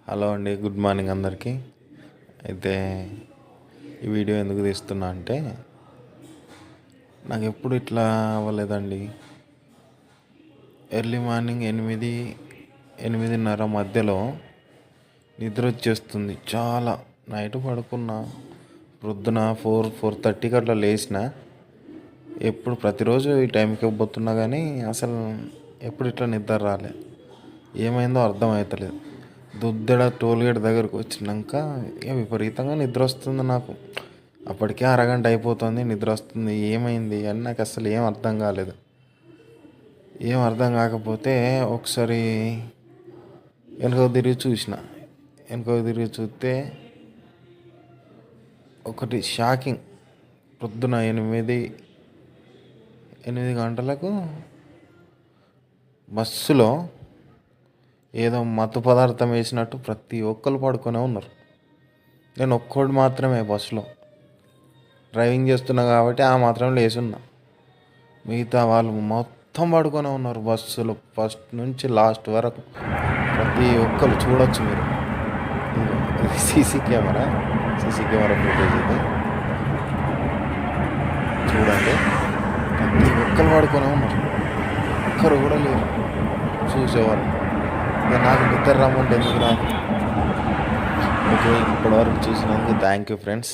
Hello అండి, good morning అందరికీ. అయితే ఈ వీడియో ఎందుకు తీస్తున్నా అంటే నాకు ఎప్పుడు ఇట్లా అవ్వలేదండి. ఎర్లీ మార్నింగ్ 8-8:30 మధ్యలో నిద్ర వచ్చేస్తుంది చాలా. నైట్ పడుకున్నా, పొద్దున 4-4:30కి అట్లా లేచిన. ఎప్పుడు ప్రతిరోజు ఈ టైంకి ఇవ్వబోతున్నా కానీ అసలు ఎప్పుడు ఇట్లా నిద్ర రాలే. ఏమైందో అర్థం అవుతలేదు. దుద్దెడ టోల్గేట్ దగ్గరకు వచ్చినాక విపరీతంగా నిద్ర వస్తుంది నాకు. అప్పటికే అరగంట అయిపోతుంది, నిద్ర వస్తుంది. ఏమైంది అని నాకు అసలు ఏం అర్థం కాలేదు. ఏం అర్థం కాకపోతే ఒకసారి వెనుకకు తిరిగి చూస్తే ఒకటి షాకింగ్. పొద్దున 8 గంటలకు బస్సులో ఏదో మత్తు పదార్థం వేసినట్టు ప్రతి ఒక్కరు పడుకొనే ఉన్నారు. నేను ఒక్కడు మాత్రమే బస్సులో డ్రైవింగ్ చేస్తున్నా కాబట్టి ఆ మాత్రం లేచున్నా. మిగతా వాళ్ళు మొత్తం పడుకొనే ఉన్నారు బస్సులో, ఫస్ట్ నుంచి లాస్ట్ వరకు. ప్రతి ఒక్కరు చూడొచ్చు మీరు. ఇది సీసీ కెమెరా ఫుటేజ్ ఇది చూడండి. ప్రతి ఒక్కరు పడుకొనే ఉన్నారు, ఒక్కరు కూడా లేరు చూసేవాళ్ళు. ఇక నాకు నిద్ర రమ్మంటే ఎందుకు రాదు. ఓకే, ఇప్పటివరకు చూసినందుకు థ్యాంక్ యూ ఫ్రెండ్స్.